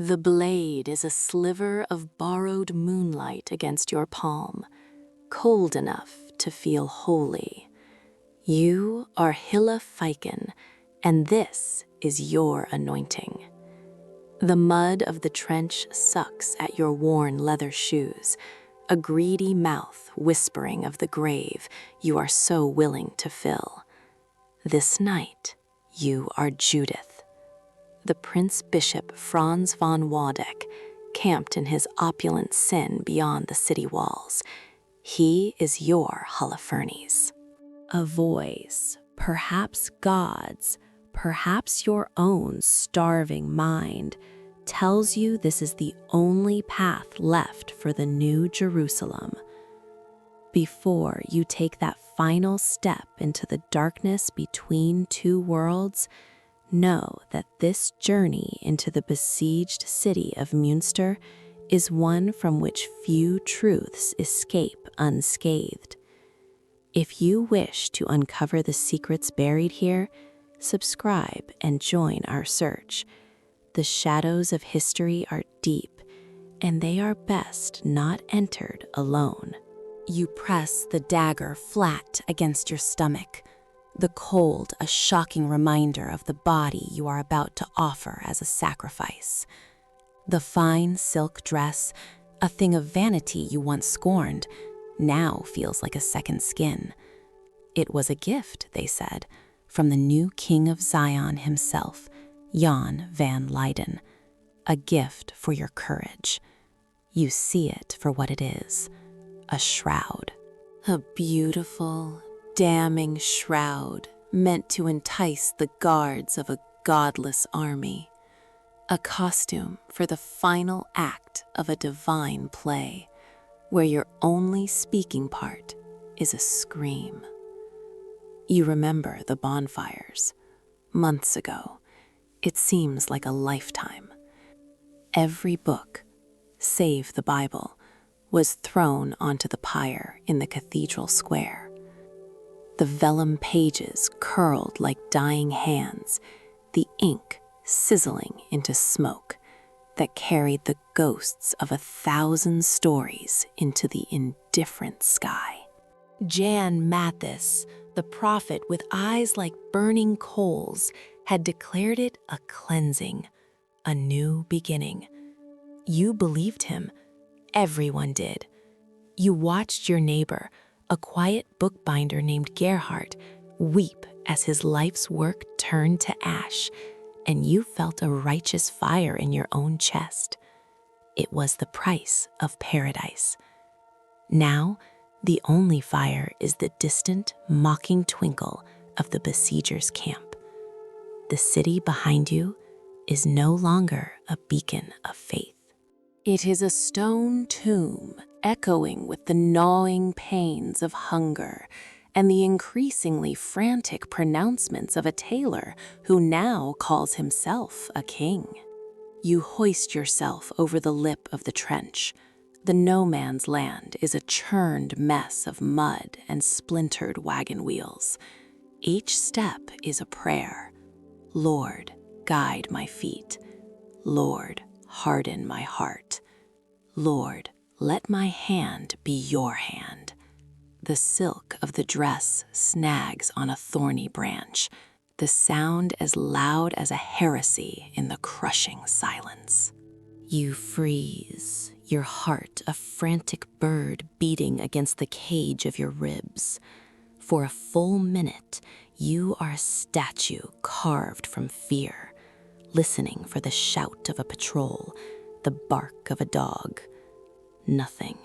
The blade is a sliver of borrowed moonlight against your palm, cold enough to feel holy. You are Hille Feicken, and this is your anointing. The mud of the trench sucks at your worn leather shoes, a greedy mouth whispering of the grave you are so willing to fill. This night, you are Judith. The Prince-Bishop Franz von Waldeck camped in his opulent sin beyond the city walls. He is your Holofernes. A voice, perhaps God's, perhaps your own starving mind, tells you this is the only path left for the New Jerusalem. Before you take that final step into the darkness between two worlds, know that this journey into the besieged city of Münster is one from which few truths escape unscathed. If you wish to uncover the secrets buried here, subscribe and join our search. The shadows of history are deep, and they are best not entered alone. You press the dagger flat against your stomach, the cold a shocking reminder of the body you are about to offer as a sacrifice. The fine silk dress, a thing of vanity you once scorned, now feels like a second skin. It was a gift, they said, from the new king of Zion himself, Jan van Leyden, a gift for your courage. You see it for what it is, a shroud. A beautiful, damning shroud meant to entice the guards of a godless army. A costume for the final act of a divine play, where your only speaking part is a scream. You remember the bonfires. Months ago, it seems like a lifetime. Every book, save the Bible, was thrown onto the pyre in the cathedral square. The vellum pages curled like dying hands, the ink sizzling into smoke that carried the ghosts of 1,000 stories into the indifferent sky. Jan Mathis, the prophet with eyes like burning coals, had declared it a cleansing, a new beginning. You believed him. Everyone did. You watched your neighbor, a quiet bookbinder named Gerhard, weep as his life's work turned to ash, and you felt a righteous fire in your own chest. It was the price of paradise. Now, the only fire is the distant, mocking twinkle of the besiegers' camp. The city behind you is no longer a beacon of faith. It is a stone tomb echoing with the gnawing pains of hunger and the increasingly frantic pronouncements of a tailor who now calls himself a king. You hoist yourself over the lip of the trench. The no man's land is a churned mess of mud and splintered wagon wheels. Each step is a prayer. Lord, guide my feet. Lord, harden my heart. Lord, let my hand be your hand. The silk of the dress snags on a thorny branch, the sound as loud as a heresy in the crushing silence. You freeze, your heart a frantic bird beating against the cage of your ribs. For a full minute, you are a statue carved from fear, listening for the shout of a patrol, the bark of a dog. Nothing,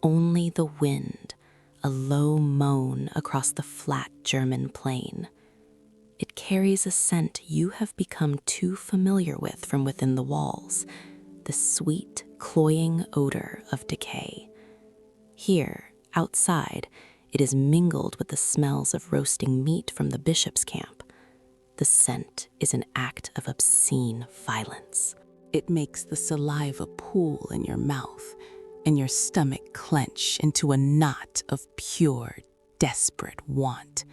only the wind, a low moan across the flat German plain. It carries a scent you have become too familiar with from within the walls, the sweet, cloying odor of decay. Here, outside, it is mingled with the smells of roasting meat from the bishop's camp. The scent is an act of obscene violence. It makes the saliva pool in your mouth and your stomach clench into a knot of pure, desperate want.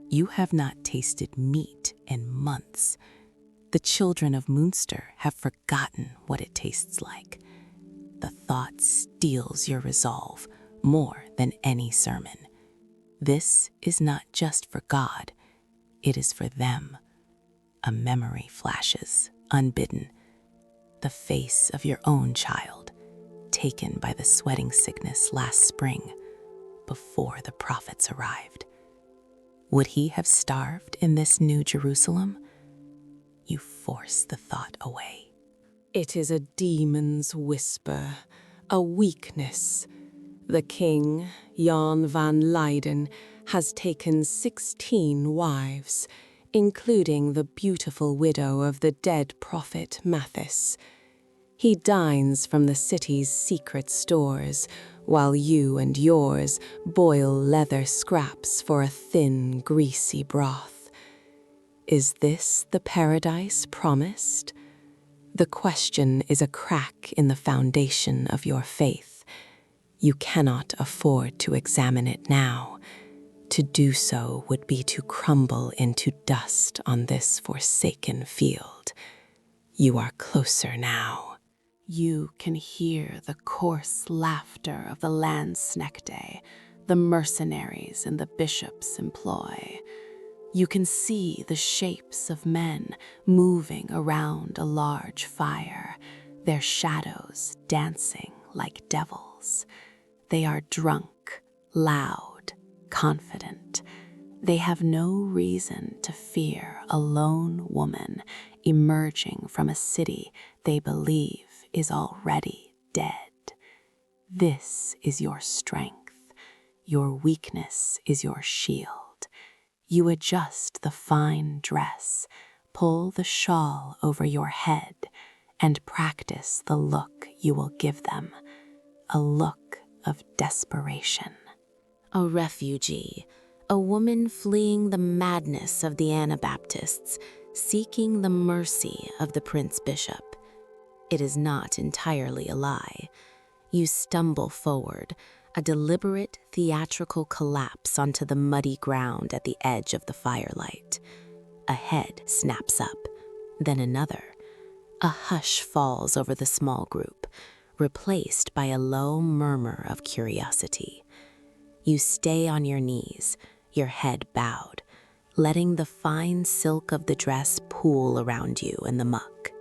You have not tasted meat in months. The children of Münster have forgotten what it tastes like. The thought steals your resolve more than any sermon. This is not just for God, it is for them. A memory flashes, unbidden. The face of your own child, taken by the sweating sickness last spring, before the prophets arrived. Would he have starved in this new Jerusalem? You force the thought away. It is a demon's whisper, a weakness. The king, Jan van Leyden, has taken 16 wives, including the beautiful widow of the dead prophet Mathis. He dines from the city's secret stores, while you and yours boil leather scraps for a thin, greasy broth. Is this the paradise promised? The question is a crack in the foundation of your faith. You cannot afford to examine it now. To do so would be to crumble into dust on this forsaken field. You are closer now. You can hear the coarse laughter of the landsknechte, the mercenaries in the bishop's employ. You can see the shapes of men moving around a large fire, their shadows dancing like devils. They are drunk, loud, confident. They have no reason to fear a lone woman emerging from a city they believe is already dead. This is your strength. Your weakness is your shield. You adjust the fine dress, pull the shawl over your head, and practice the look you will give them, a look of desperation. A refugee, a woman fleeing the madness of the Anabaptists, seeking the mercy of the Prince-Bishop. It is not entirely a lie. You stumble forward, a deliberate theatrical collapse onto the muddy ground at the edge of the firelight. A head snaps up, then another. A hush falls over the small group, replaced by a low murmur of curiosity. You stay on your knees, your head bowed, letting the fine silk of the dress pool around you in the muck.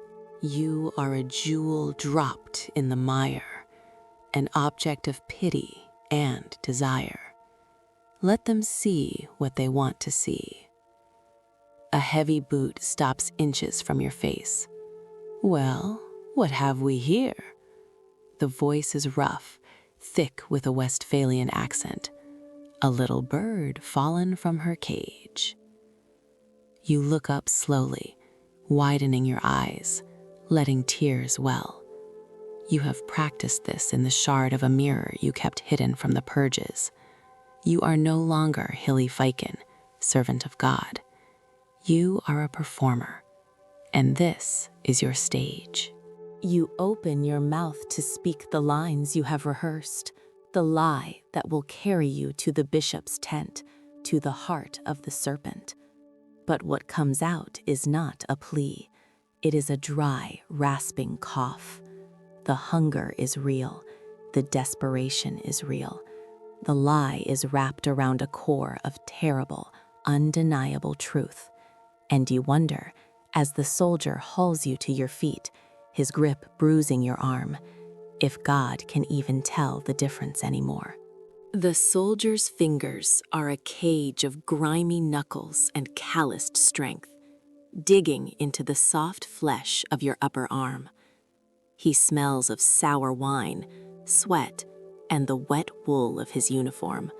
You are a jewel dropped in the mire, an object of pity and desire. Let them see what they want to see. A heavy boot stops inches from your face. Well, what have we here? The voice is rough, thick with a Westphalian accent. A little bird fallen from her cage. You look up slowly, widening your eyes, letting tears well. You have practiced this in the shard of a mirror you kept hidden from the purges. You are no longer Hille Feicken, servant of God. You are a performer, and this is your stage. You open your mouth to speak the lines you have rehearsed, the lie that will carry you to the bishop's tent, to the heart of the serpent. But what comes out is not a plea. It is a dry, rasping cough. The hunger is real. The desperation is real. The lie is wrapped around a core of terrible, undeniable truth. And you wonder, as the soldier hauls you to your feet, his grip bruising your arm, if God can even tell the difference anymore. The soldier's fingers are a cage of grimy knuckles and calloused strength, digging into the soft flesh of your upper arm. He smells of sour wine, sweat, and the wet wool of his uniform.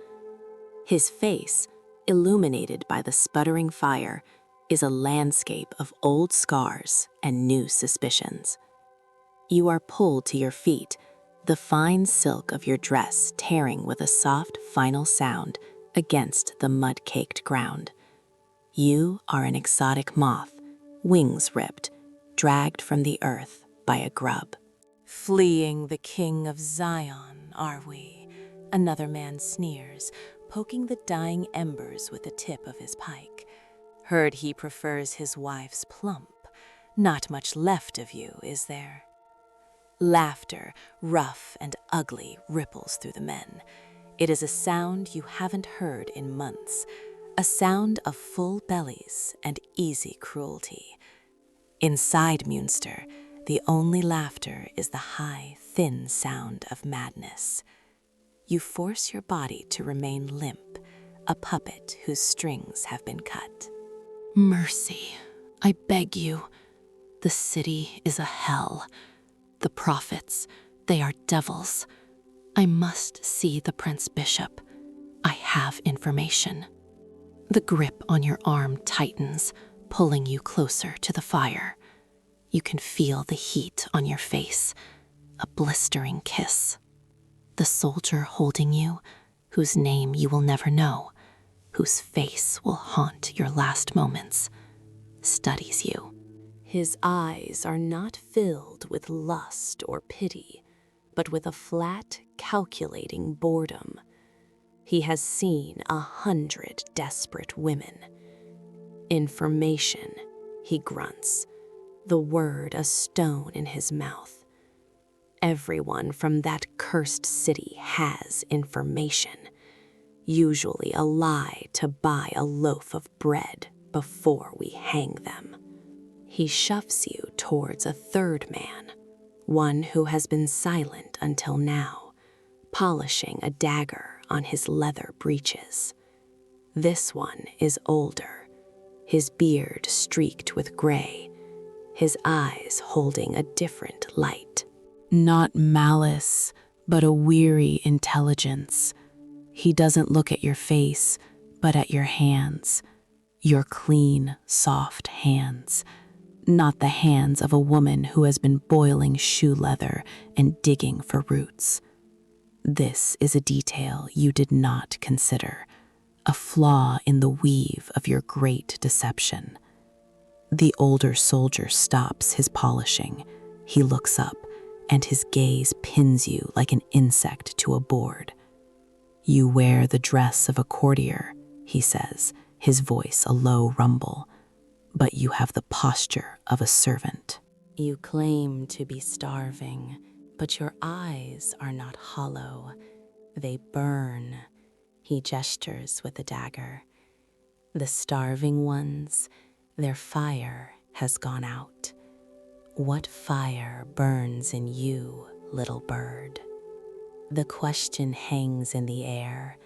His face, illuminated by the sputtering fire, is a landscape of old scars and new suspicions. You are pulled to your feet, the fine silk of your dress tearing with a soft final sound against the mud-caked ground. You are an exotic moth, wings ripped, dragged from the earth by a grub. Fleeing the king of Zion, are we? Another man sneers, poking the dying embers with the tip of his pike. Heard he prefers his wife's plump. Not much left of you, is there? Laughter, rough and ugly, ripples through the men. It is a sound you haven't heard in months, a sound of full bellies and easy cruelty. Inside Münster, the only laughter is the high, thin sound of madness. You force your body to remain limp, a puppet whose strings have been cut. Mercy, I beg you. The city is a hell. The prophets, they are devils. I must see the Prince-Bishop. I have information. The grip on your arm tightens, pulling you closer to the fire. You can feel the heat on your face, a blistering kiss. The soldier holding you, whose name you will never know, whose face will haunt your last moments, studies you. His eyes are not filled with lust or pity, but with a flat, calculating boredom. He has seen 100 desperate women. Information, he grunts, the word a stone in his mouth. Everyone from that cursed city has information, usually a lie to buy a loaf of bread before we hang them. He shoves you towards a third man, one who has been silent until now, polishing a dagger on his leather breeches. This one is older, his beard streaked with gray, his eyes holding a different light. Not malice, but a weary intelligence. He doesn't look at your face, but at your hands, your clean, soft hands. Not the hands of a woman who has been boiling shoe leather and digging for roots. This is a detail you did not consider, a flaw in the weave of your great deception. The older soldier stops his polishing. He looks up, and his gaze pins you like an insect to a board. You wear the dress of a courtier, he says, his voice a low rumble, but you have the posture of a servant. You claim to be starving, but your eyes are not hollow. They burn. He gestures with a dagger. The starving ones, their fire has gone out. What fire burns in you, little bird? The question hangs in the air,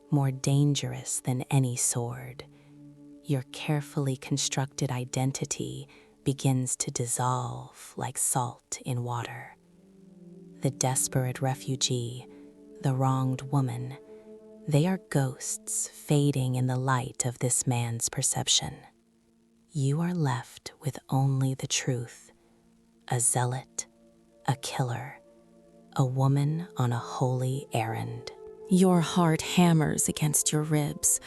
more dangerous than any sword. Your carefully constructed identity begins to dissolve like salt in water. The desperate refugee, the wronged woman, they are ghosts fading in the light of this man's perception. You are left with only the truth, a zealot, a killer, a woman on a holy errand. Your heart hammers against your ribs,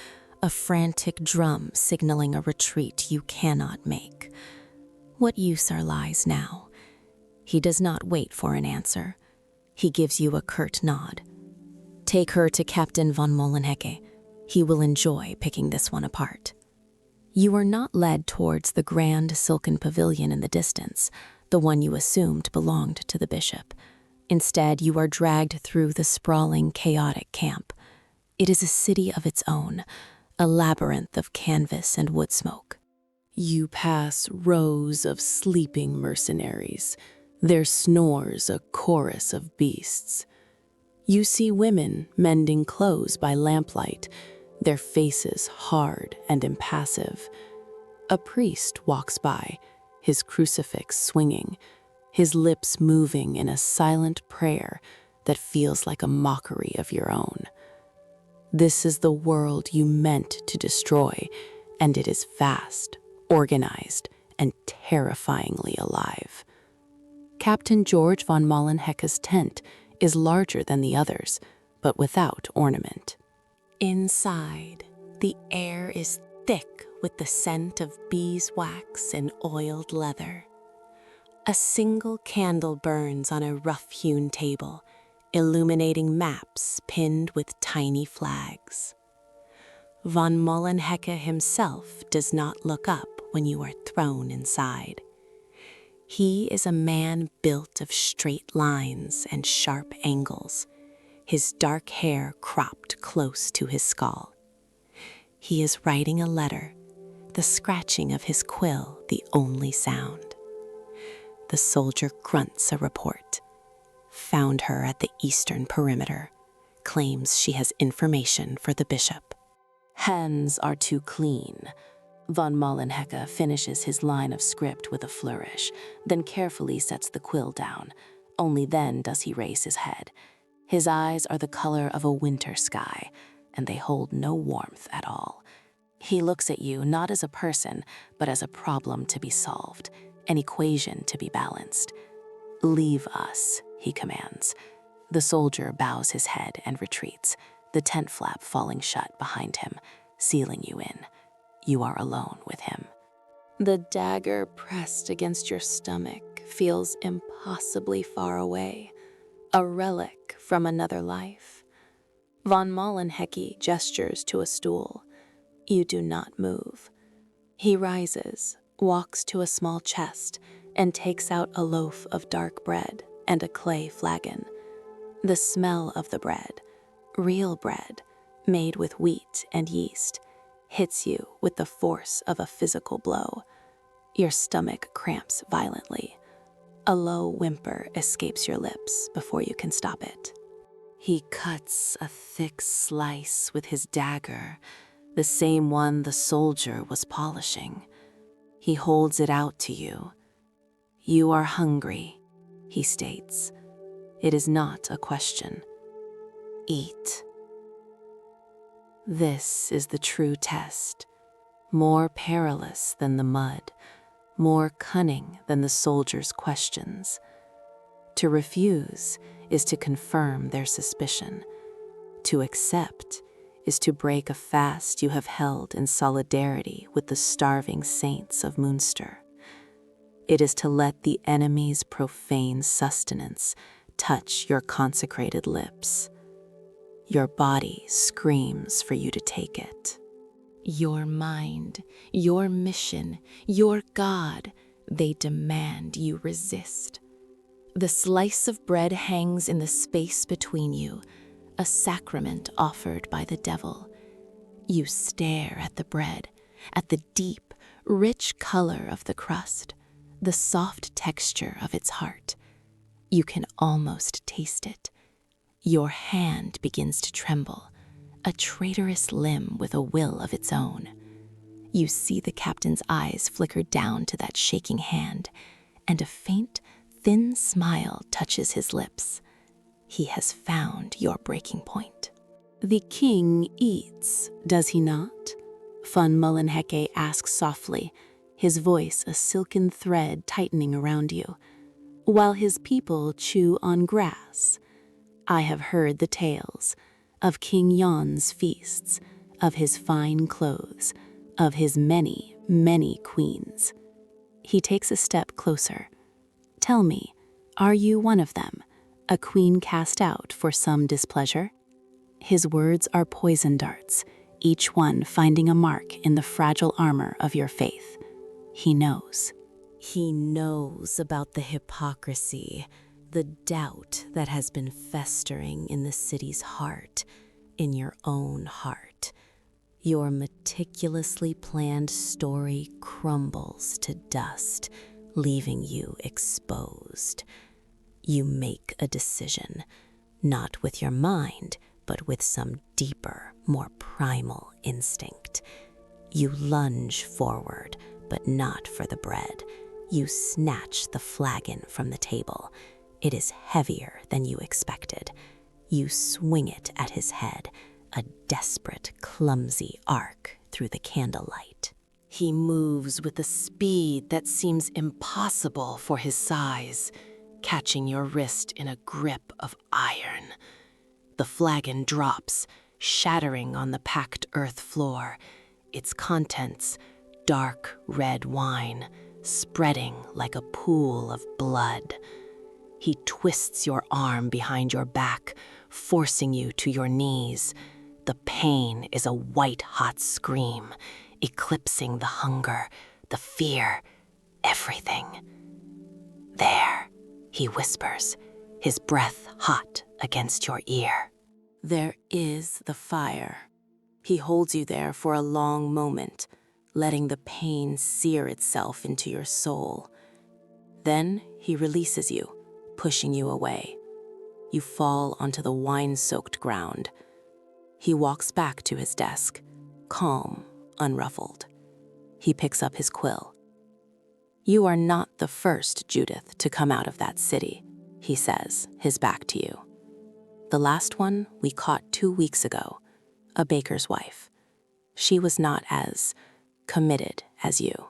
a frantic drum signaling a retreat you cannot make. What use are lies now? He does not wait for an answer. He gives you a curt nod. Take her to Captain von Molenhecke. He will enjoy picking this one apart. You are not led towards the grand silken pavilion in the distance, the one you assumed belonged to the bishop. Instead, you are dragged through the sprawling, chaotic camp. It is a city of its own, a labyrinth of canvas and wood smoke. You pass rows of sleeping mercenaries, their snores a chorus of beasts. You see women mending clothes by lamplight, their faces hard and impassive. A priest walks by, his crucifix swinging, his lips moving in a silent prayer that feels like a mockery of your own. This is the world you meant to destroy, and it is vast, organized, and terrifyingly alive. Captain George von Molenhecke's tent is larger than the others, but without ornament. Inside, the air is thick with the scent of beeswax and oiled leather. A single candle burns on a rough-hewn table, illuminating maps pinned with tiny flags. Von Molenhecke himself does not look up when you are thrown inside. He is a man built of straight lines and sharp angles, his dark hair cropped close to his skull. He is writing a letter, the scratching of his quill the only sound. The soldier grunts a report. Found her at the eastern perimeter. Claims she has information for the bishop. Hands are too clean. Von Malenhecke finishes his line of script with a flourish, then carefully sets the quill down. Only then does he raise his head. His eyes are the color of a winter sky, and they hold no warmth at all. He looks at you not as a person, but as a problem to be solved, an equation to be balanced. "Leave us," he commands. The soldier bows his head and retreats, the tent flap falling shut behind him, sealing you in. You are alone with him. The dagger pressed against your stomach feels impossibly far away, a relic from another life. Von Malenhecke gestures to a stool. You do not move. He rises, walks to a small chest, and takes out a loaf of dark bread and a clay flagon. The smell of the bread, real bread, made with wheat and yeast, hits you with the force of a physical blow. Your stomach cramps violently. A low whimper escapes your lips before you can stop it. He cuts a thick slice with his dagger, the same one the soldier was polishing. He holds it out to you. You are hungry, he states. It is not a question. Eat. This is the true test, more perilous than the mud, more cunning than the soldier's questions. To refuse is to confirm their suspicion. To accept is to break a fast you have held in solidarity with the starving saints of Münster. It is to let the enemy's profane sustenance touch your consecrated lips. Your body screams for you to take it. Your mind, your mission, your God, they demand you resist. The slice of bread hangs in the space between you, a sacrament offered by the devil. You stare at the bread, at the deep, rich color of the crust, the soft texture of its heart. You can almost taste it. Your hand begins to tremble, a traitorous limb with a will of its own. You see the captain's eyes flicker down to that shaking hand, and a faint, thin smile touches his lips. He has found your breaking point. The king eats, does he not? Von Malenhecke asks softly, his voice a silken thread tightening around you, while his people chew on grass. I have heard the tales of King Jon's feasts, of his fine clothes, of his many, many queens. He takes a step closer. Tell me, are you one of them, a queen cast out for some displeasure? His words are poison darts, each one finding a mark in the fragile armor of your faith. He knows. He knows about the hypocrisy, the doubt that has been festering in the city's heart, in your own heart. Your meticulously planned story crumbles to dust, leaving you exposed. You make a decision, not with your mind, but with some deeper, more primal instinct. You lunge forward, but not for the bread. You snatch the flagon from the table. It is heavier than you expected. You swing it at his head, a desperate, clumsy arc through the candlelight. He moves with a speed that seems impossible for his size, catching your wrist in a grip of iron. The flagon drops, shattering on the packed earth floor, its contents dark red wine, spreading like a pool of blood. He twists your arm behind your back, forcing you to your knees. The pain is a white-hot scream, eclipsing the hunger, the fear, everything. There, he whispers, his breath hot against your ear. There is the fire. He holds you there for a long moment, letting the pain sear itself into your soul. Then he releases you, pushing you away. You fall onto the wine-soaked ground. He walks back to his desk, calm, unruffled. He picks up his quill. You are not the first, Judith, to come out of that city, he says, his back to you. The last one we caught 2 weeks ago, a baker's wife. She was not as committed as you.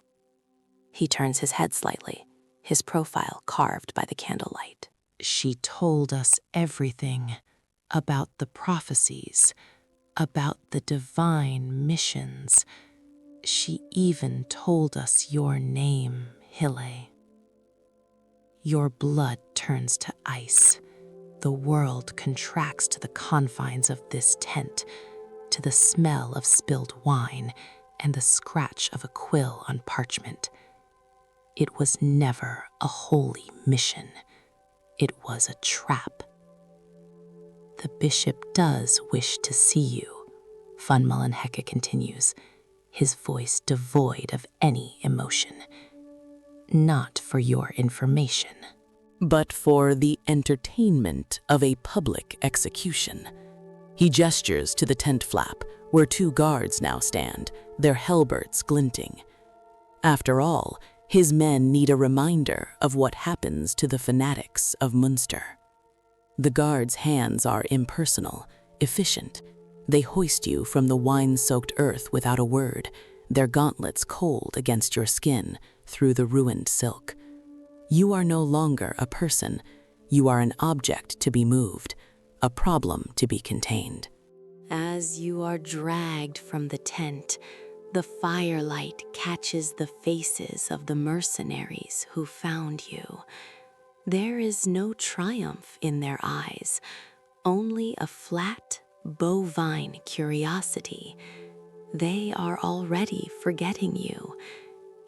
He turns his head slightly, his profile carved by the candlelight. She told us everything about the prophecies, about the divine missions. She even told us your name, Hille. Your blood turns to ice. The world contracts to the confines of this tent, to the smell of spilled wine and the scratch of a quill on parchment. It was never a holy mission. It was a trap. The bishop does wish to see you, von Waldeck continues, his voice devoid of any emotion. Not for your information, but for the entertainment of a public execution. He gestures to the tent flap, where 2 guards now stand, their halberds glinting. After all, his men need a reminder of what happens to the fanatics of Münster. The guards' hands are impersonal, efficient. They hoist you from the wine-soaked earth without a word, their gauntlets cold against your skin through the ruined silk. You are no longer a person. You are an object to be moved, a problem to be contained. As you are dragged from the tent, the firelight catches the faces of the mercenaries who found you. There is no triumph in their eyes, only a flat, bovine curiosity. They are already forgetting you.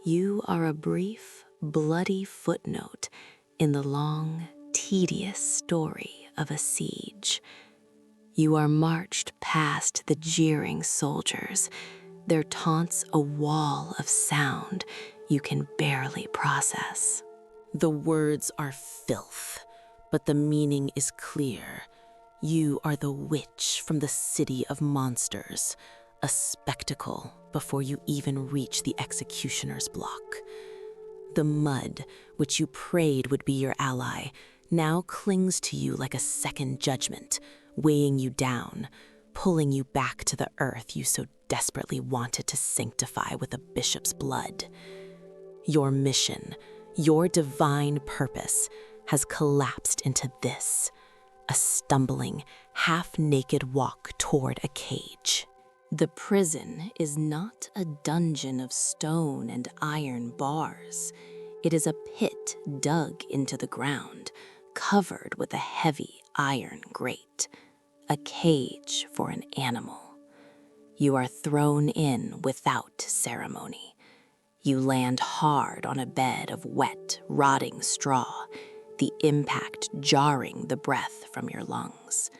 You are a brief, bloody footnote in the long, tedious story of a siege. You are marched past the jeering soldiers, their taunts a wall of sound you can barely process. The words are filth, but the meaning is clear. You are the witch from the city of monsters, a spectacle before you even reach the executioner's block. The mud, which you prayed would be your ally, now clings to you like a second judgment, weighing you down, pulling you back to the earth you so desperately wanted to sanctify with a bishop's blood. Your mission, your divine purpose, has collapsed into this, a stumbling, half-naked walk toward a cage. The prison is not a dungeon of stone and iron bars. It is a pit dug into the ground, covered with a heavy iron grate, a cage for an animal. You are thrown in without ceremony. You land hard on a bed of wet, rotting straw, the impact jarring the breath from your lungs.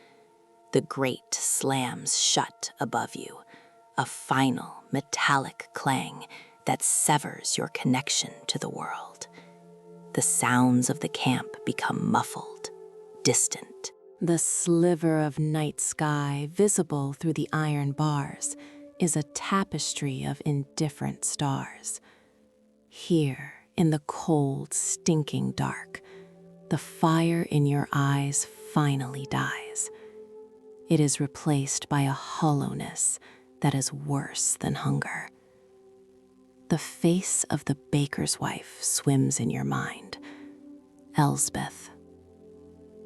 The grate slams shut above you, a final metallic clang that severs your connection to the world. The sounds of the camp become muffled, distant. The sliver of night sky visible through the iron bars is a tapestry of indifferent stars. Here, in the cold, stinking dark, the fire in your eyes finally dies. It is replaced by a hollowness that is worse than hunger. The face of the baker's wife swims in your mind. Elsbeth,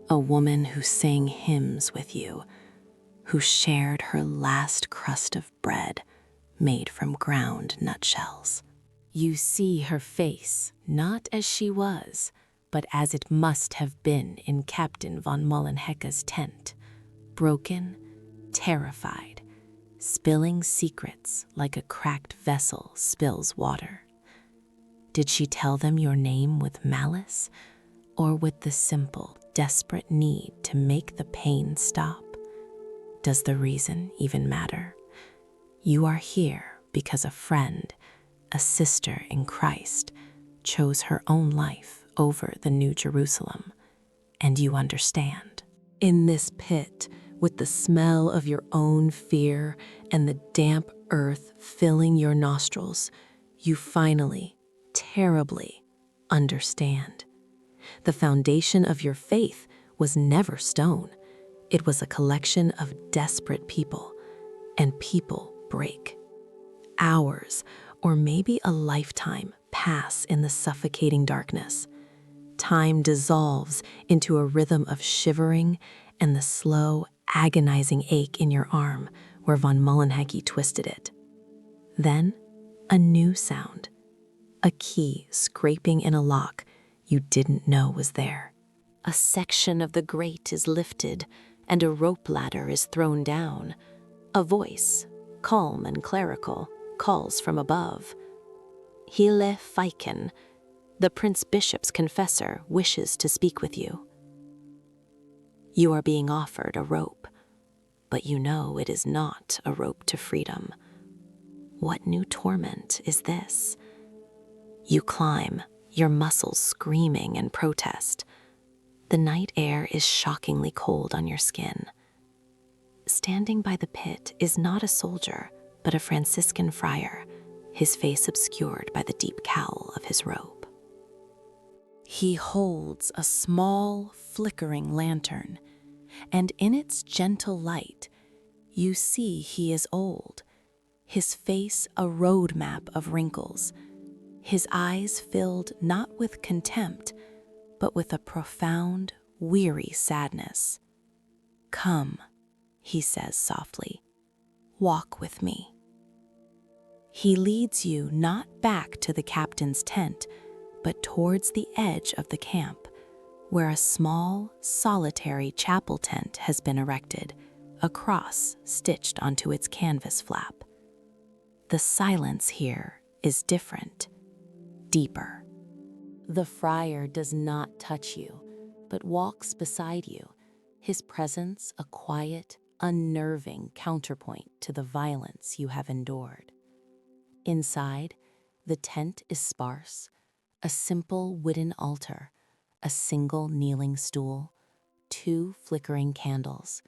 a woman who sang hymns with you, who shared her last crust of bread made from ground nutshells. You see her face, not as she was, but as it must have been in Captain von Waldeck's tent, broken, terrified, spilling secrets like a cracked vessel spills water. Did she tell them your name with malice, or with the simple, desperate need to make the pain stop? Does the reason even matter? You are here because a friend, a sister in Christ, chose her own life over the New Jerusalem, and you understand. In this pit, with the smell of your own fear and the damp earth filling your nostrils, you finally, terribly, understand. The foundation of your faith was never stone. It was a collection of desperate people, and people break. Hours, or maybe a lifetime, pass in the suffocating darkness. Time dissolves into a rhythm of shivering and the slow, agonizing ache in your arm where von Mullenhecke twisted it. Then, a new sound. A key scraping in a lock you didn't know was there. A section of the grate is lifted, and a rope ladder is thrown down. A voice, calm and clerical, calls from above. Hille Feicken, the Prince-Bishop's confessor, wishes to speak with you. You are being offered a rope, but you know it is not a rope to freedom. What new torment is this? You climb, your muscles screaming in protest. The night air is shockingly cold on your skin. Standing by the pit is not a soldier, but a Franciscan friar, his face obscured by the deep cowl of his robe. He holds a small, flickering lantern, and in its gentle light, you see he is old, his face a road map of wrinkles, his eyes filled not with contempt, but with a profound, weary sadness. "Come," he says softly, "walk with me." He leads you not back to the captain's tent, but towards the edge of the camp, where a small, solitary chapel tent has been erected, a cross stitched onto its canvas flap. The silence here is different, deeper. The friar does not touch you, but walks beside you, his presence a quiet, unnerving counterpoint to the violence you have endured. Inside, the tent is sparse, a simple wooden altar, a single kneeling stool, 2 flickering candles.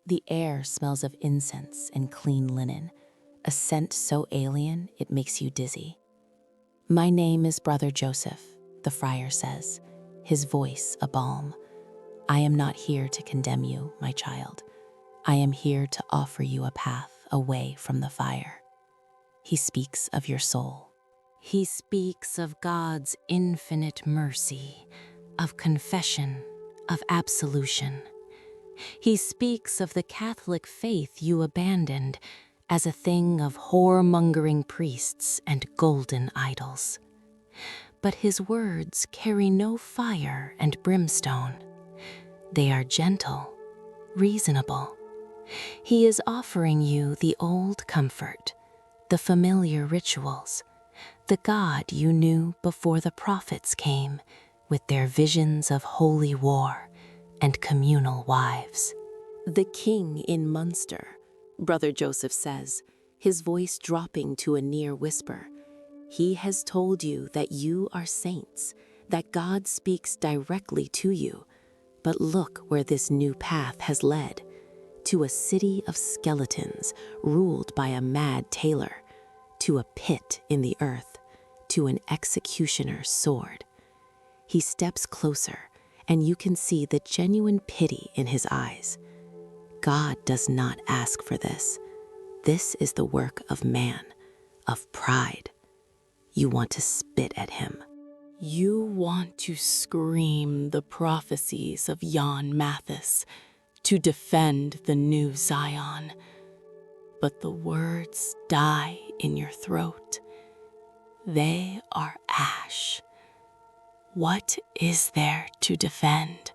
The air smells of incense and clean linen, a scent so alien it makes you dizzy. "My name is Brother Joseph," the friar says, his voice a balm. "I am not here to condemn you, my child. I am here to offer you a path away from the fire." He speaks of your soul. He speaks of God's infinite mercy, of confession, of absolution. He speaks of the Catholic faith you abandoned as a thing of whoremongering priests and golden idols. But his words carry no fire and brimstone. They are gentle, reasonable. He is offering you the old comfort, the familiar rituals, the God you knew before the prophets came with their visions of holy war and communal wives. "The king in Münster," Brother Joseph says, his voice dropping to a near whisper. "He has told you that you are saints, that God speaks directly to you. But look where this new path has led, to a city of skeletons ruled by a mad tailor, to a pit in the earth, to an executioner's sword." He steps closer, and you can see the genuine pity in his eyes. God does not ask for this. This is the work of man, of pride. You want to spit at him. You want to scream the prophecies of Jan Mathis, to defend the new Zion. But the words die in your throat. They are ash. What is there to defend?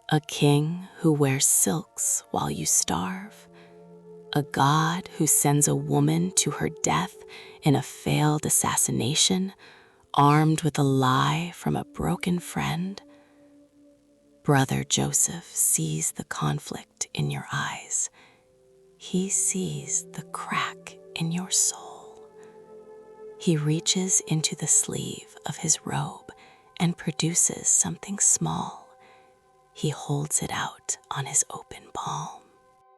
A king who wears silks while you starve? A God who sends a woman to her death in a failed assassination, armed with a lie from a broken friend? Brother Joseph sees the conflict in your eyes. He sees the crack in your soul. He reaches into the sleeve of his robe and produces something small. He holds it out on his open palm.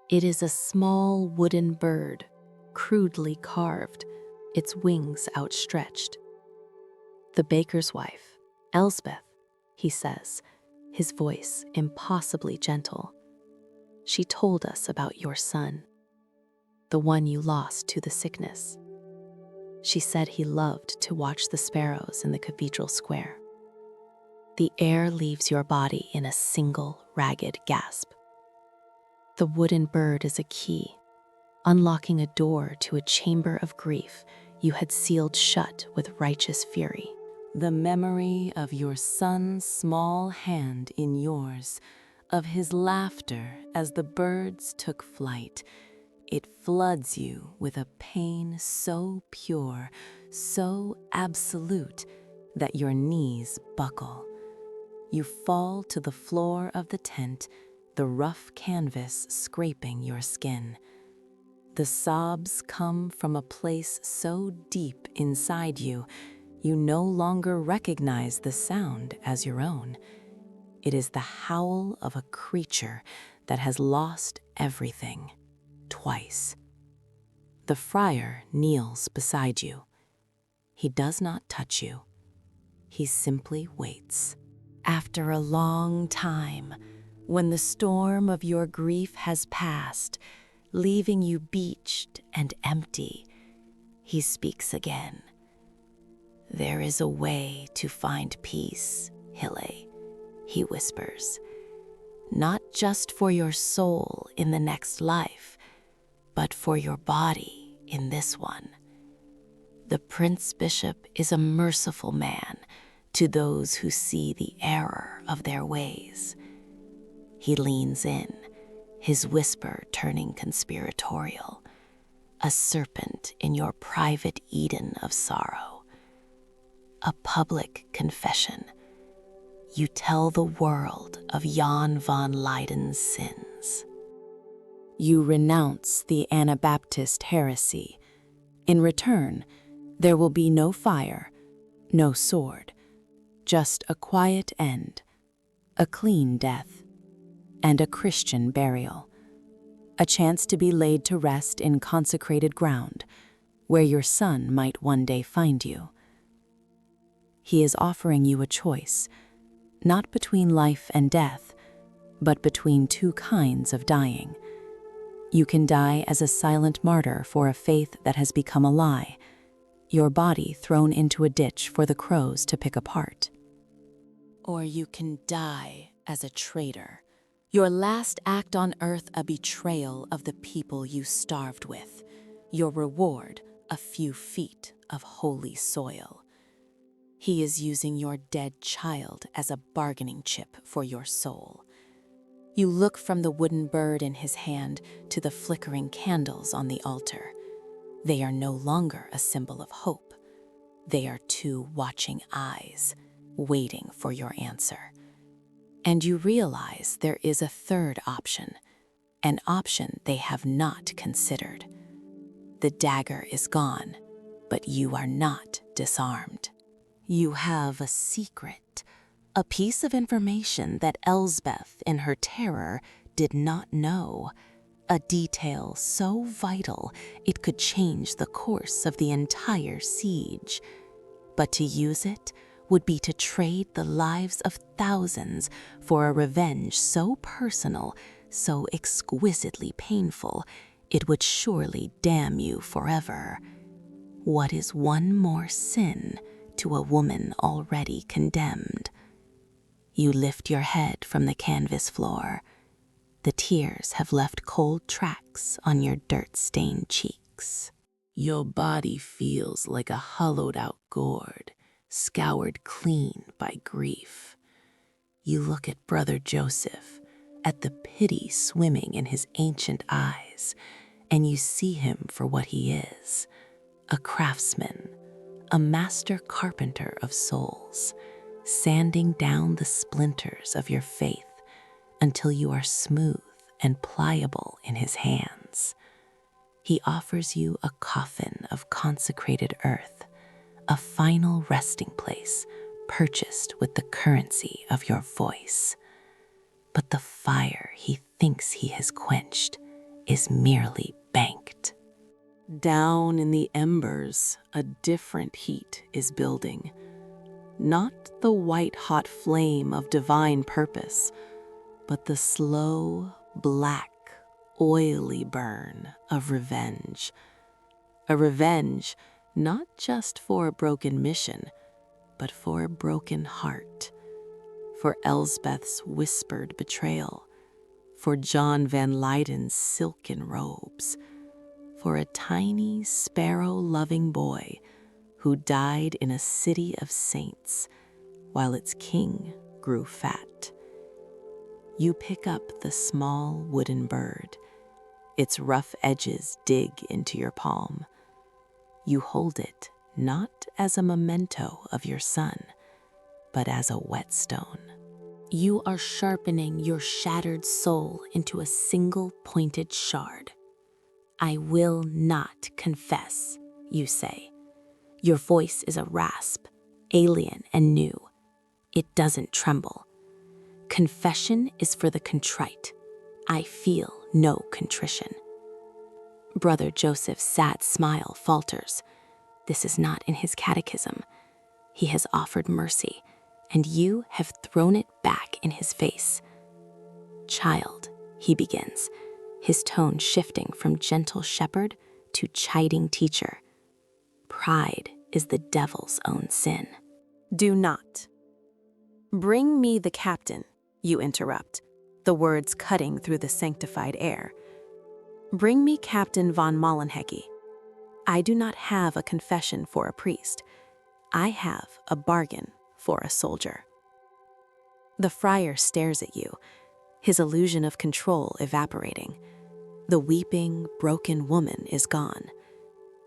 It is a small wooden bird, crudely carved, its wings outstretched. The baker's wife, Elsbeth, he says, his voice impossibly gentle. She told us about your son, the one you lost to the sickness. She said he loved to watch the sparrows in the cathedral square. The air leaves your body in a single ragged gasp. The wooden bird is a key, unlocking a door to a chamber of grief you had sealed shut with righteous fury. The memory of your son's small hand in yours, of his laughter as the birds took flight, it floods you with a pain so pure, so absolute, that your knees buckle. You fall to the floor of the tent, the rough canvas scraping your skin. The sobs come from a place so deep inside you, you no longer recognize the sound as your own. It is the howl of a creature that has lost everything, twice. The friar kneels beside you. He does not touch you. He simply waits. After a long time, when the storm of your grief has passed, leaving you beached and empty, he speaks again. There is a way to find peace, Hille, he whispers. Not just for your soul in the next life, but for your body in this one. The Prince-Bishop is a merciful man to those who see the error of their ways. He leans in, his whisper turning conspiratorial, a serpent in your private Eden of sorrow. A public confession. You tell the world of Jan van Leyden's sins. You renounce the Anabaptist heresy. In return, there will be no fire, no sword, just a quiet end, a clean death, and a Christian burial. A chance to be laid to rest in consecrated ground, where your son might one day find you. He is offering you a choice, not between life and death, but between two kinds of dying. You can die as a silent martyr for a faith that has become a lie, your body thrown into a ditch for the crows to pick apart. Or you can die as a traitor, your last act on earth a betrayal of the people you starved with, your reward a few feet of holy soil. He is using your dead child as a bargaining chip for your soul. You look from the wooden bird in his hand to the flickering candles on the altar. They are no longer a symbol of hope. They are two watching eyes, waiting for your answer. And you realize there is a third option, an option they have not considered. The dagger is gone, but you are not disarmed. You have a secret, a piece of information that Elsbeth, in her terror, did not know. A detail so vital it could change the course of the entire siege. But to use it would be to trade the lives of thousands for a revenge so personal, so exquisitely painful, it would surely damn you forever. What is one more sin to a woman already condemned? You lift your head from the canvas floor. The tears have left cold tracks on your dirt-stained cheeks. Your body feels like a hollowed-out gourd, scoured clean by grief. You look at Brother Joseph, at the pity swimming in his ancient eyes, and you see him for what he is, a craftsman, a master carpenter of souls, sanding down the splinters of your faith until you are smooth and pliable in his hands. He offers you a coffin of consecrated earth, a final resting place purchased with the currency of your voice. But the fire he thinks he has quenched is merely banked. Down in the embers, a different heat is building. Not the white-hot flame of divine purpose, but the slow, black, oily burn of revenge. A revenge not just for a broken mission, but for a broken heart. For Elsbeth's whispered betrayal, for John Van Leyden's silken robes, for a tiny sparrow-loving boy who died in a city of saints while its king grew fat. You pick up the small wooden bird. Its rough edges dig into your palm. You hold it not as a memento of your son, but as a whetstone. You are sharpening your shattered soul into a single pointed shard. I will not confess, you say. Your voice is a rasp, alien and new. It doesn't tremble. Confession is for the contrite. I feel no contrition. Brother Joseph's sad smile falters. This is not in his catechism. He has offered mercy, and you have thrown it back in his face. Child, he begins, his tone shifting from gentle shepherd to chiding teacher. Pride is the devil's own sin. Do not. Bring me the captain, you interrupt, the words cutting through the sanctified air. Bring me Captain von Molenhecke. I do not have a confession for a priest. I have a bargain for a soldier. The friar stares at you, his illusion of control evaporating. The weeping, broken woman is gone.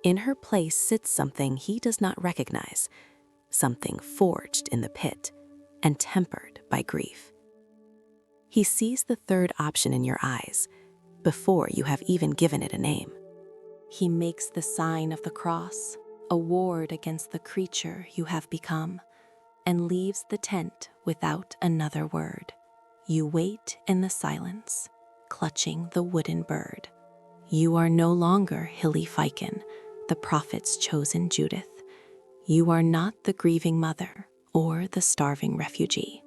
In her place sits something he does not recognize, something forged in the pit and tempered by grief. He sees the third option in your eyes, before you have even given it a name. He makes the sign of the cross, a ward against the creature you have become, and leaves the tent without another word. You wait in the silence, clutching the wooden bird. You are no longer Hille Feicken, the prophet's chosen Judith. You are not the grieving mother or the starving refugee.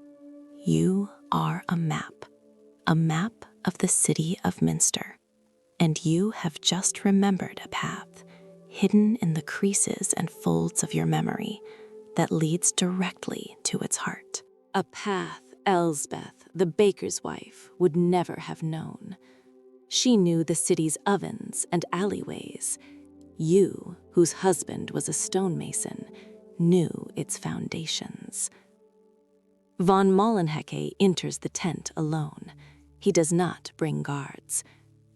You are a map of the city of Münster, and you have just remembered a path hidden in the creases and folds of your memory that leads directly to its heart. A path Elsbeth, the baker's wife, would never have known. She knew the city's ovens and alleyways. You, whose husband was a stonemason, knew its foundations. Von Molenhecke enters the tent alone. He does not bring guards.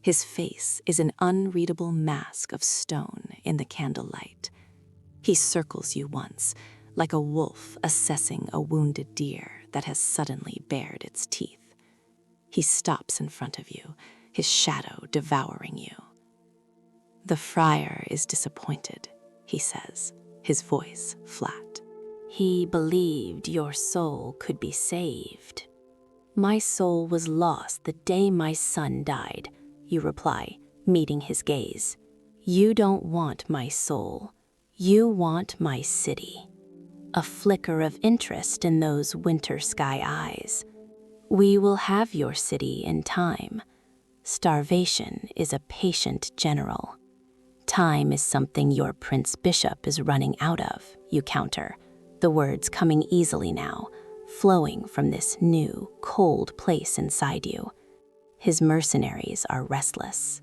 His face is an unreadable mask of stone in the candlelight. He circles you once, like a wolf assessing a wounded deer that has suddenly bared its teeth. He stops in front of you, his shadow devouring you. The friar is disappointed, he says, his voice flat. He believed your soul could be saved. My soul was lost the day my son died, you reply, meeting his gaze. You don't want my soul. You want my city. A flicker of interest in those winter sky eyes. We will have your city in time. Starvation is a patient general. Time is something your Prince-Bishop is running out of, you counter, the words coming easily now, flowing from this new, cold place inside you. His mercenaries are restless.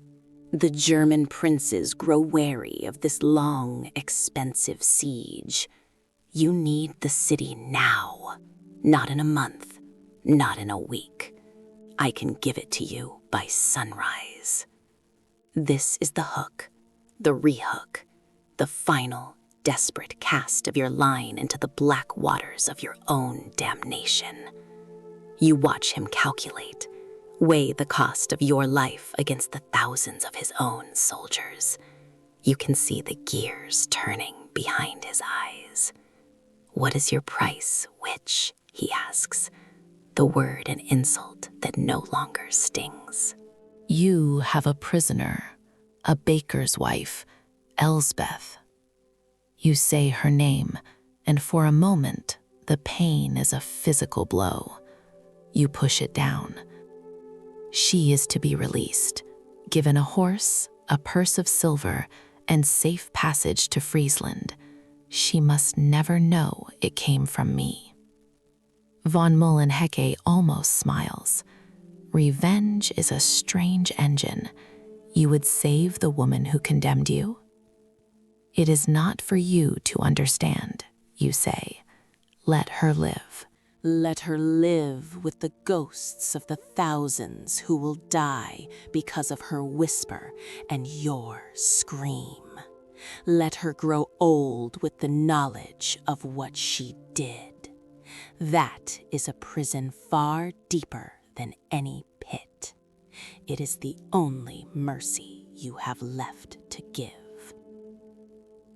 The German princes grow wary of this long, expensive siege. You need the city now, not in a month, not in a week. I can give it to you by sunrise. This is the hook, the rehook, the final, desperate cast of your line into the black waters of your own damnation. You watch him calculate, Weigh the cost of your life against the thousands of his own soldiers. You can see the gears turning behind his eyes. What is your price, witch? He asks, the word an insult that no longer stings. You have a prisoner, a baker's wife, Elsbeth. You say her name, and for a moment, the pain is a physical blow. You push it down. She is to be released, given a horse, a purse of silver, and safe passage to Friesland. She must never know it came from me. Von Molenhecke almost smiles. Revenge is a strange engine. You would save the woman who condemned you? It is not for you to understand, you say. Let her live. Let her live with the ghosts of the thousands who will die because of her whisper and your scream. Let her grow old with the knowledge of what she did. That is a prison far deeper than any pit. It is the only mercy you have left to give.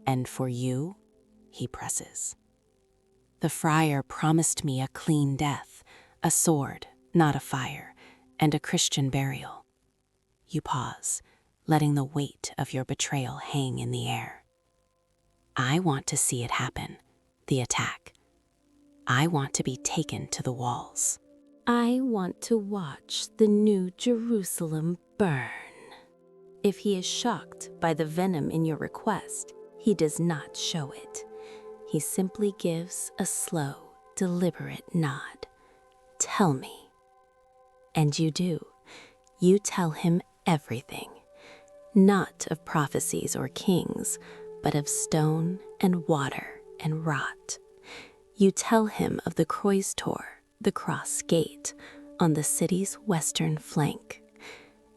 And for you, he presses. The friar promised me a clean death, a sword, not a fire, and a Christian burial. You pause, letting the weight of your betrayal hang in the air. I want to see it happen, the attack. I want to be taken to the walls. I want to watch the New Jerusalem burn. If he is shocked by the venom in your request, he does not show it. He simply gives a slow, deliberate nod. Tell me. And you do. You tell him everything. Not of prophecies or kings, but of stone and water and rot. You tell him of the Kreuztor, the cross gate, on the city's western flank.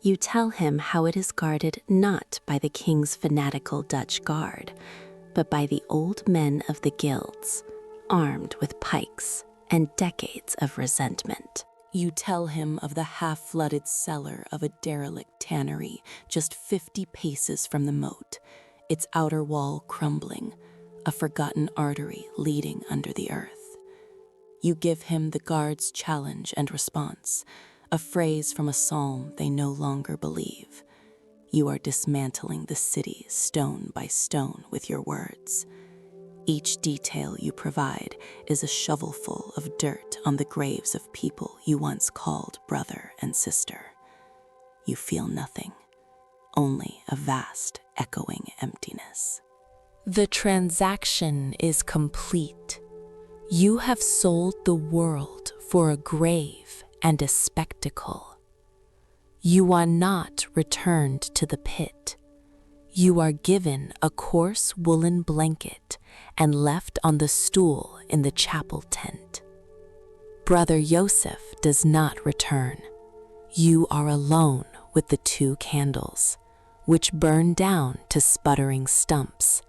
You tell him how it is guarded not by the king's fanatical Dutch guard, but by the old men of the guilds, armed with pikes and decades of resentment. You tell him of the half-flooded cellar of a derelict tannery just 50 paces from the moat, its outer wall crumbling, a forgotten artery leading under the earth. You give him the guard's challenge and response, a phrase from a psalm they no longer believe. You are dismantling the city stone by stone with your words. Each detail you provide is a shovelful of dirt on the graves of people you once called brother and sister. You feel nothing, only a vast, echoing emptiness. The transaction is complete. You have sold the world for a grave and a spectacle. You are not returned to the pit. You are given a coarse woolen blanket and left on the stool in the chapel tent. Brother Joseph does not return. You are alone with the 2 candles, which burn down to sputtering stumps,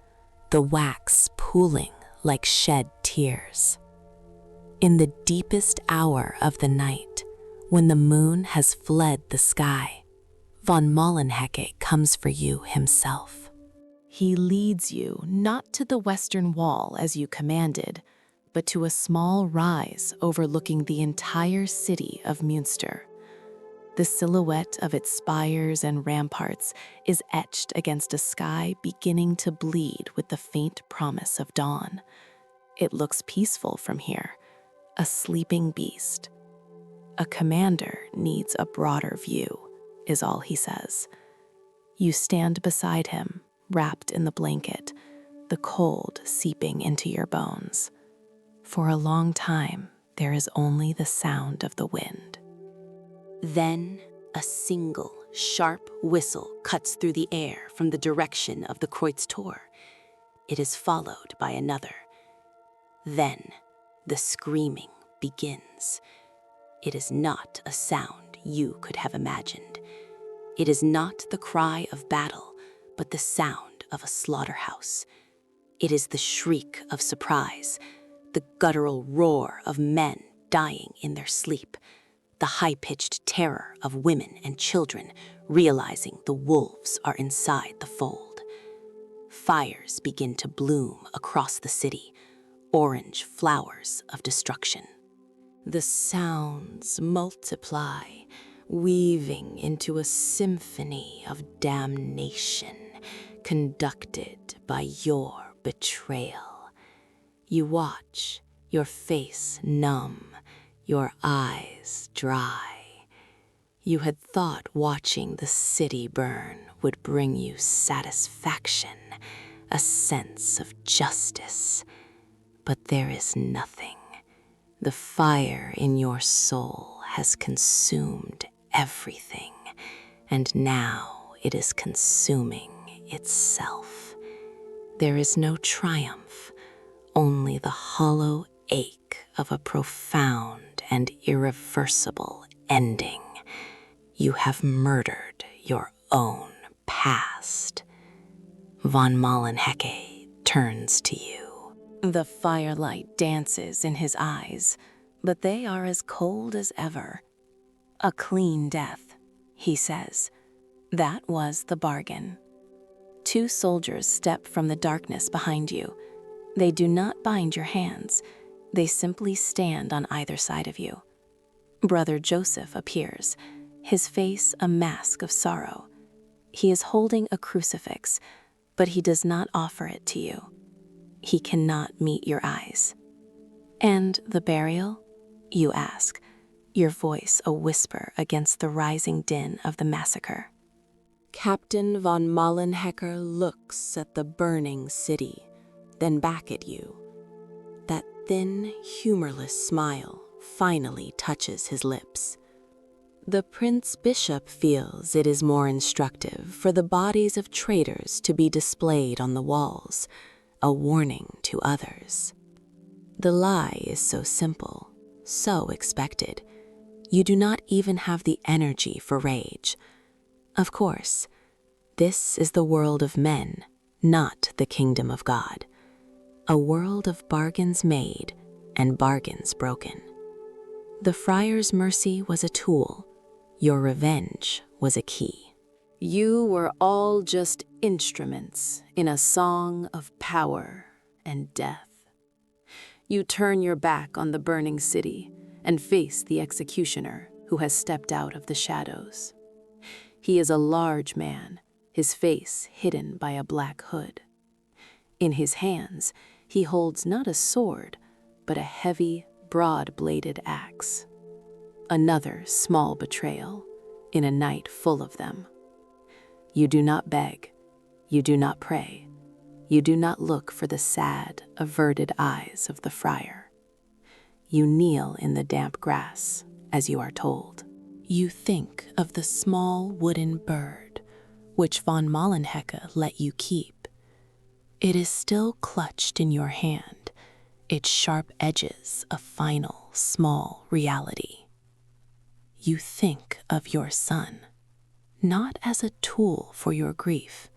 the wax pooling like shed tears. In the deepest hour of the night, when the moon has fled the sky, von Molenhecke comes for you himself. He leads you not to the western wall as you commanded, but to a small rise overlooking the entire city of Münster. The silhouette of its spires and ramparts is etched against a sky beginning to bleed with the faint promise of dawn. It looks peaceful from here, a sleeping beast. A commander needs a broader view, is all he says. You stand beside him, wrapped in the blanket, the cold seeping into your bones. For a long time, there is only the sound of the wind. Then, a single, sharp whistle cuts through the air from the direction of the Kreuztor. It is followed by another. Then, the screaming begins. It is not a sound you could have imagined. It is not the cry of battle, but the sound of a slaughterhouse. It is the shriek of surprise, the guttural roar of men dying in their sleep, the high-pitched terror of women and children realizing the wolves are inside the fold. Fires begin to bloom across the city, orange flowers of destruction. The sounds multiply, weaving into a symphony of damnation, conducted by your betrayal. You watch, your face numb, your eyes dry. You had thought watching the city burn would bring you satisfaction, a sense of justice. But there is nothing. The fire in your soul has consumed everything, and now it is consuming itself. There is no triumph, only the hollow ache of a profound and irreversible ending. You have murdered your own past. Von Molenhecke turns to you. The firelight dances in his eyes, but they are as cold as ever. A clean death, he says. That was the bargain. 2 soldiers step from the darkness behind you. They do not bind your hands. They simply stand on either side of you. Brother Joseph appears, his face a mask of sorrow. He is holding a crucifix, but he does not offer it to you. He cannot meet your eyes. And the burial? You ask, your voice a whisper against the rising din of the massacre. Captain von Molenhecker looks at the burning city, then back at you. That thin, humorless smile finally touches his lips. The Prince-Bishop feels it is more instructive for the bodies of traitors to be displayed on the walls, a warning to others. The lie is so simple, so expected. You do not even have the energy for rage. Of course, this is the world of men, not the kingdom of God. A world of bargains made and bargains broken. The friar's mercy was a tool. Your revenge was a key. You were all just instruments in a song of power and death. You turn your back on the burning city and face the executioner who has stepped out of the shadows. He is a large man, his face hidden by a black hood. In his hands, he holds not a sword, but a heavy, broad-bladed axe. Another small betrayal in a night full of them. You do not beg, you do not pray, you do not look for the sad, averted eyes of the friar. You kneel in the damp grass, as you are told. You think of the small wooden bird, which von Molenhecke let you keep. It is still clutched in your hand, its sharp edges a final, small reality. You think of your son, not as a tool for your grief,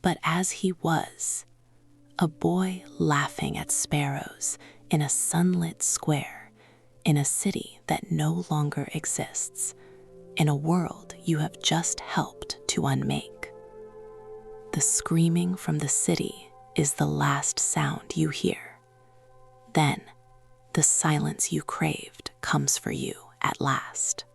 but as he was, a boy laughing at sparrows in a sunlit square, in a city that no longer exists, in a world you have just helped to unmake. The screaming from the city is the last sound you hear. Then, the silence you craved comes for you at last.